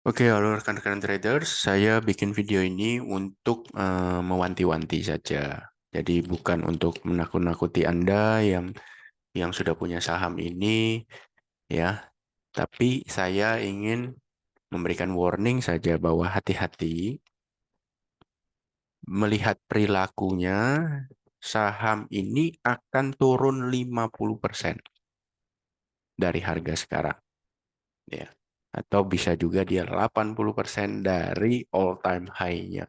Oke, halo rekan-rekan traders, saya bikin video ini untuk mewanti-wanti saja. Jadi bukan untuk menakut-nakuti Anda yang sudah punya saham ini, ya. Tapi saya ingin memberikan warning saja bahwa hati-hati melihat perilakunya, saham ini akan turun 50% dari harga sekarang, ya. Atau bisa juga dia 80% dari all time high-nya.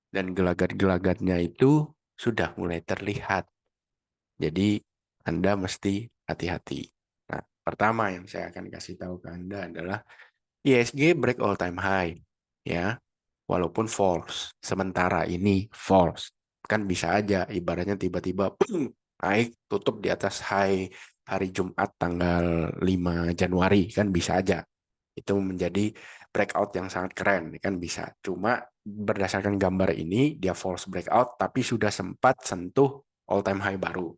Dan gelagat-gelagatnya itu sudah mulai terlihat. Jadi Anda mesti hati-hati. Nah, pertama yang saya akan kasih tahu ke Anda adalah ISG break all time high, ya. Walaupun false, sementara ini false. Kan bisa aja ibaratnya tiba-tiba naik tutup di atas high hari Jumat tanggal 5 Januari, kan bisa aja. Itu menjadi breakout yang sangat keren, kan bisa. Cuma berdasarkan gambar ini dia false breakout tapi sudah sempat sentuh all time high baru.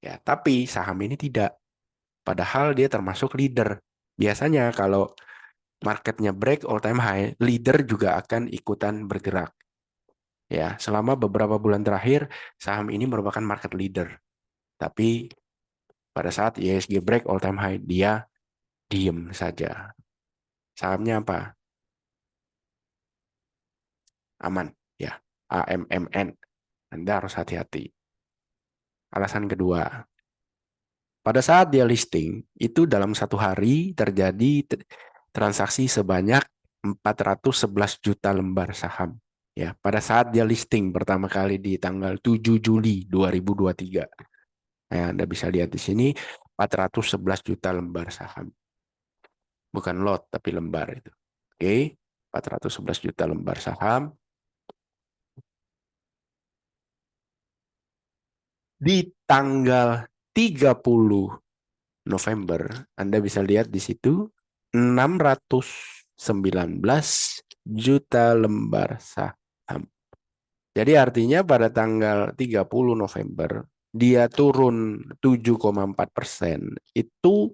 Ya, tapi saham ini tidak. Padahal dia termasuk leader. Biasanya kalau marketnya break all time high, leader juga akan ikutan bergerak. Ya, selama beberapa bulan terakhir saham ini merupakan market leader. Tapi pada saat ISG break all time high, dia diem saja. Sahamnya apa? Aman, ya. AMMN. Anda harus hati-hati. Alasan kedua, pada saat dia listing, itu dalam satu hari terjadi transaksi sebanyak 411 juta lembar saham. Ya, pada saat dia listing pertama kali di tanggal 7 Juli 2023. Nah, Anda bisa lihat di sini 411 juta lembar saham. Bukan lot, tapi lembar itu. Oke, 411 juta lembar saham. Di tanggal 30 November, Anda bisa lihat di situ 619 juta lembar saham. Jadi artinya pada tanggal 30 November dia turun 7,4%. Itu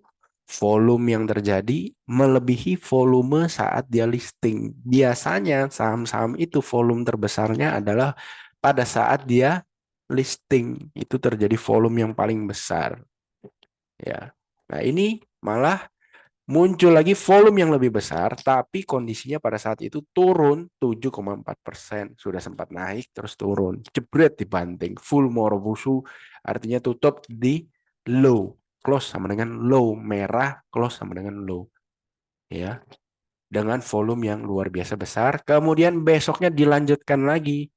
volume yang terjadi melebihi volume saat dia listing. Biasanya saham-saham itu volume terbesarnya adalah pada saat dia listing. Itu terjadi volume yang paling besar. Ya. Nah, ini malah muncul lagi volume yang lebih besar, tapi kondisinya pada saat itu turun 7,4%. Sudah sempat naik, terus turun. Jebret dibanting. Full Morobusu, artinya tutup di low. Close sama dengan low. Merah, close sama dengan low. Ya, dengan volume yang luar biasa besar. Kemudian besoknya dilanjutkan lagi.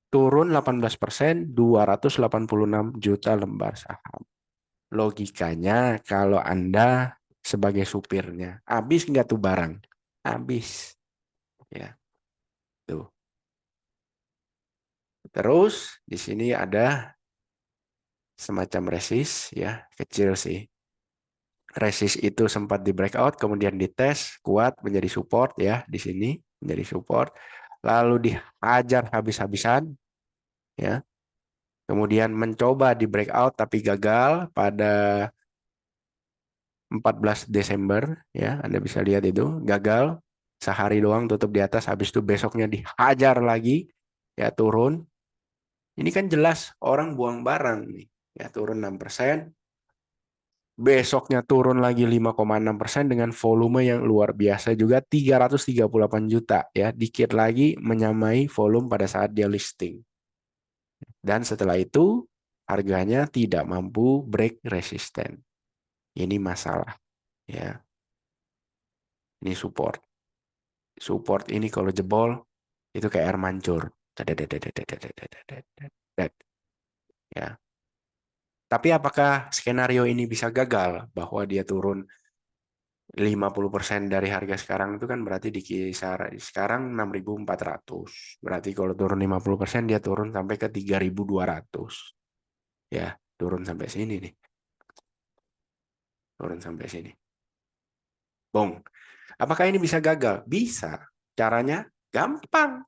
Turun 18%, 286 juta lembar saham. Logikanya kalau Anda sebagai supirnya, habis nggak tuh barang? Habis. Ya, tuh. Terus di sini ada semacam resist, ya, kecil sih. Resist itu sempat di breakout, kemudian dites, kuat menjadi support, ya, di sini menjadi support. Lalu dihajar habis-habisan, ya. Kemudian mencoba di breakout tapi gagal pada 14 Desember, ya, Anda bisa lihat itu gagal sehari doang tutup di atas, habis itu besoknya dihajar lagi, ya, turun. Ini kan jelas orang buang barang nih, ya, turun 6%, besoknya turun lagi 5,6% dengan volume yang luar biasa juga 338 juta, ya, dikit lagi menyamai volume pada saat dia listing. Dan setelah itu harganya tidak mampu break resisten. Ini masalah, ya. Ini support. Support ini kalau jebol itu kayak air mancur. Ya. Tapi apakah skenario ini bisa gagal bahwa dia turun 50% dari harga sekarang, itu kan berarti di kisar sekarang 6.400. Berarti kalau turun 50% dia turun sampai ke 3.200. Ya, turun sampai sini nih. Turun sampai sini. Bong. Apakah ini bisa gagal? Bisa. Caranya gampang.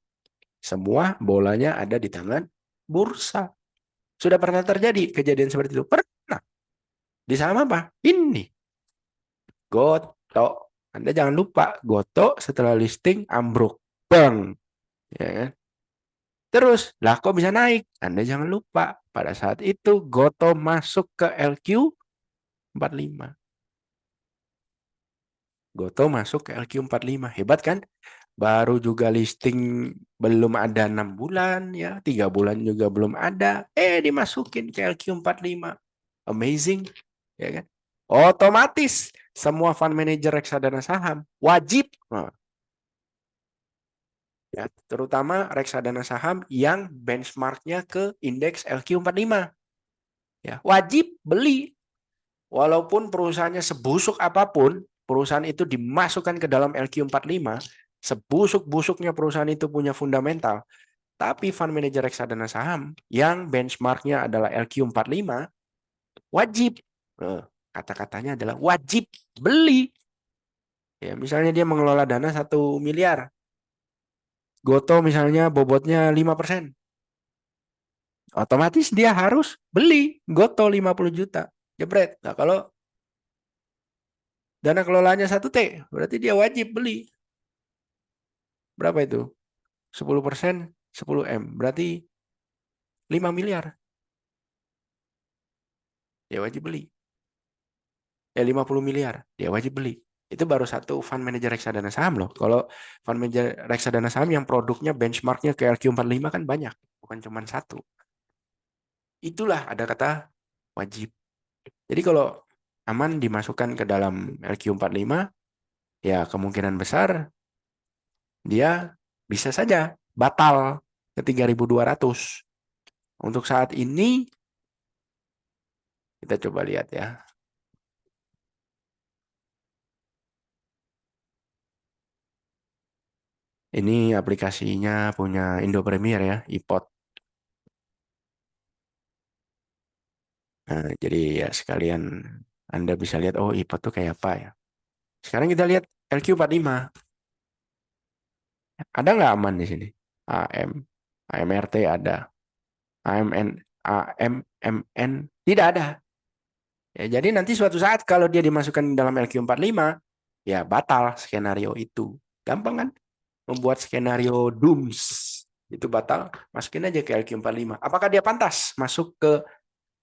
Semua bolanya ada di tangan bursa. Sudah pernah terjadi kejadian seperti itu? Pernah. Di saham apa? Ini. Goto. Anda jangan lupa Goto setelah listing ambruk. Bang. Ya kan? Terus, lah kok bisa naik? Anda jangan lupa, pada saat itu Goto masuk ke LQ 45. Goto masuk ke LQ 45. Hebat kan? Baru juga listing belum ada 6 bulan ya, 3 bulan juga belum ada. Dimasukin ke LQ 45. Amazing, ya kan? Otomatis semua fund manager reksadana saham wajib, ya, terutama reksadana saham yang benchmarknya ke indeks LQ45, ya, wajib beli. Walaupun perusahaannya sebusuk apapun, perusahaan itu dimasukkan ke dalam LQ45, sebusuk-busuknya perusahaan itu punya fundamental, tapi fund manager reksadana saham yang benchmarknya adalah LQ45 wajib. Kata-katanya adalah wajib beli. Ya, misalnya dia mengelola dana 1 miliar. Goto misalnya bobotnya 5%. Otomatis dia harus beli Goto 50 juta. Jebret. Nah, kalau dana kelolaannya 1T, berarti dia wajib beli. Berapa itu? 10%, 10 M. Berarti 5 miliar. Dia wajib beli. 50 miliar. Dia wajib beli. Itu baru satu fund manager reksadana saham loh. Kalau fund manager reksadana saham yang produknya benchmarknya ke LQ45 kan banyak. Bukan cuma satu. Itulah ada kata wajib. Jadi kalau aman dimasukkan ke dalam LQ45, ya kemungkinan besar dia bisa saja batal ke 3.200. Untuk saat ini, kita coba lihat ya. Ini aplikasinya punya Indo Premier ya, iPod. Nah, jadi ya sekalian Anda bisa lihat, oh iPod tuh kayak apa ya. Sekarang kita lihat LQ45. Ada nggak aman di sini? AM, AMRT ada. AMN, AMMN tidak ada. Ya, jadi nanti suatu saat kalau dia dimasukkan dalam LQ45, ya batal skenario itu. Gampang kan? Membuat skenario dooms itu batal, masukin aja ke LQ45. Apakah dia pantas masuk ke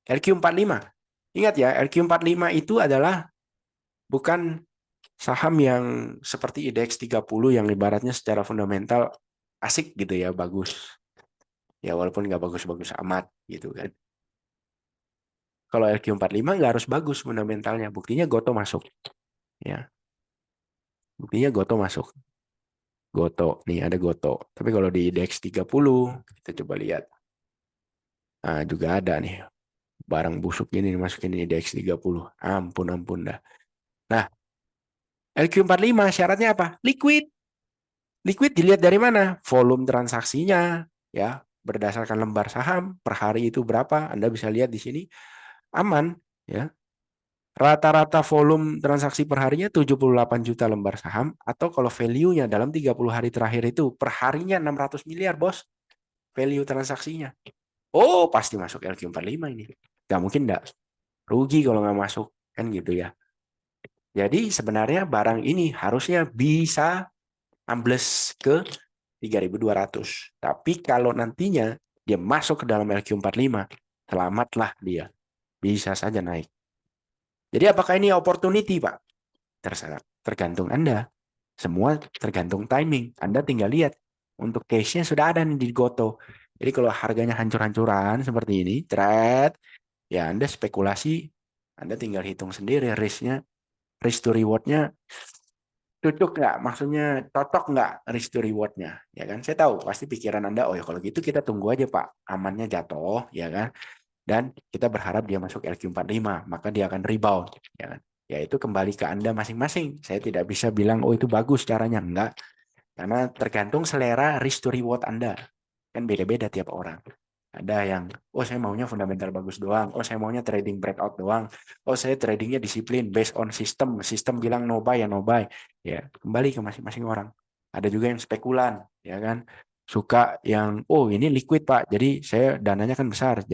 LQ45? Ingat ya, LQ45 itu adalah bukan saham yang seperti IDX 30 yang ibaratnya secara fundamental asik gitu ya, bagus. Ya walaupun nggak bagus-bagus amat gitu kan. Kalau LQ45 nggak harus bagus fundamentalnya. Buktinya Goto masuk. Ya, buktinya Goto masuk. Goto, nih ada Goto. Tapi kalau di IDX 30, kita coba lihat. Nah, juga ada nih. Barang busuk ini dimasukin di IDX 30. Ampun, ampun dah. Nah, LQ45 syaratnya apa? Liquid. Liquid dilihat dari mana? Volume transaksinya, ya, berdasarkan lembar saham per hari itu berapa? Anda bisa lihat di sini. Aman, ya. Rata-rata volume transaksi per harinya 78 juta lembar saham, atau kalau value-nya dalam 30 hari terakhir itu per harinya 600 miliar, bos. Value transaksinya. Oh, pasti masuk LQ45 ini. Gak mungkin enggak. Rugi kalau nggak masuk. Kan gitu ya. Jadi sebenarnya barang ini harusnya bisa ambles ke 3.200. Tapi kalau nantinya dia masuk ke dalam LQ45, selamatlah dia. Bisa saja naik. Jadi apakah ini opportunity, Pak? Terserah. Tergantung Anda. Semua tergantung timing. Anda tinggal lihat. Untuk case-nya sudah ada nih di Goto. Jadi kalau harganya hancur-hancuran seperti ini, thread, ya Anda spekulasi, Anda tinggal hitung sendiri risk-nya, risk to reward-nya cocok nggak? Maksudnya cocok nggak risk to reward-nya? Ya kan? Saya tahu pasti pikiran Anda, oh ya kalau gitu kita tunggu aja Pak, amannya jatuh, ya kan? Dan kita berharap dia masuk LQ45, maka dia akan rebound, ya kan? Ya itu kembali ke Anda masing-masing. Saya tidak bisa bilang, oh itu bagus caranya. Enggak. Karena tergantung selera risk to reward Anda. Kan beda-beda tiap orang. Ada yang, oh saya maunya fundamental bagus doang. Oh saya maunya trading breakout doang. Oh saya tradingnya disiplin based on sistem. Sistem bilang no buy ya no buy. Ya kembali ke masing-masing orang. Ada juga yang spekulan, ya kan. Suka yang, oh ini liquid Pak. Jadi saya dananya kan besar.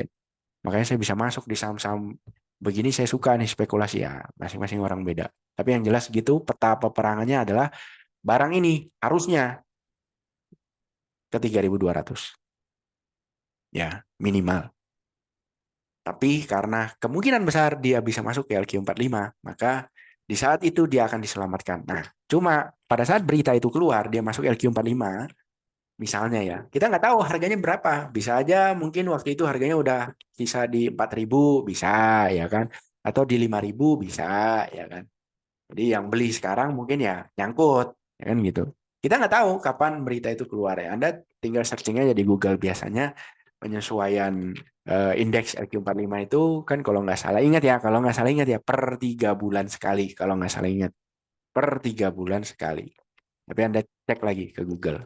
Makanya saya bisa masuk di saham-saham begini saya suka nih spekulasi ya, masing-masing orang beda. Tapi yang jelas gitu peta peperangannya adalah barang ini harusnya ke 3.200 ya minimal. Tapi karena kemungkinan besar dia bisa masuk ke LQ45, maka di saat itu dia akan diselamatkan. Nah, cuma pada saat berita itu keluar, dia masuk LQ45, misalnya ya, kita nggak tahu harganya berapa. Bisa aja mungkin waktu itu harganya udah bisa di 4.000, bisa ya kan? Atau di 5.000 bisa ya kan? Jadi yang beli sekarang mungkin ya nyangkut, ya kan gitu. Kita nggak tahu kapan berita itu keluar ya. Anda tinggal searching aja di Google biasanya penyesuaian indeks LQ45 itu kan kalau nggak salah ingat ya, kalau nggak salah ingat ya per 3 bulan sekali kalau nggak salah ingat per 3 bulan sekali. Tapi Anda cek lagi ke Google.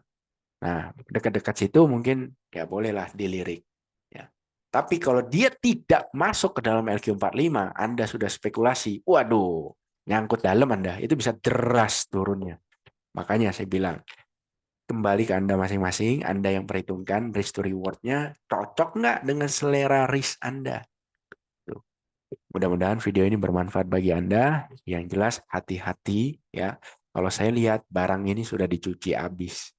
Nah, dekat-dekat situ mungkin ya bolehlah dilirik. Ya. Tapi kalau dia tidak masuk ke dalam LQ45, Anda sudah spekulasi, waduh, nyangkut dalam Anda, itu bisa deras turunnya. Makanya saya bilang, kembali ke Anda masing-masing, Anda yang perhitungkan risk to reward-nya cocok nggak dengan selera risk Anda. Tuh. Mudah-mudahan video ini bermanfaat bagi Anda. Yang jelas hati-hati ya. Kalau saya lihat barang ini sudah dicuci habis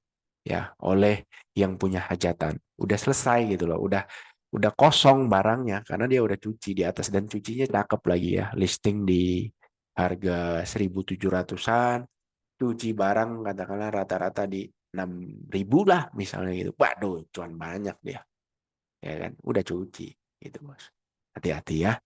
ya oleh yang punya hajatan. Udah selesai gitu loh. Udah kosong barangnya karena dia udah cuci di atas dan cucinya cakep lagi ya. Listing di harga 1.700-an, cuci barang katakanlah rata-rata di 6.000 lah misalnya gitu. Waduh, cuan banyak dia. Ya kan? Udah cuci gitu, Bos. Hati-hati ya.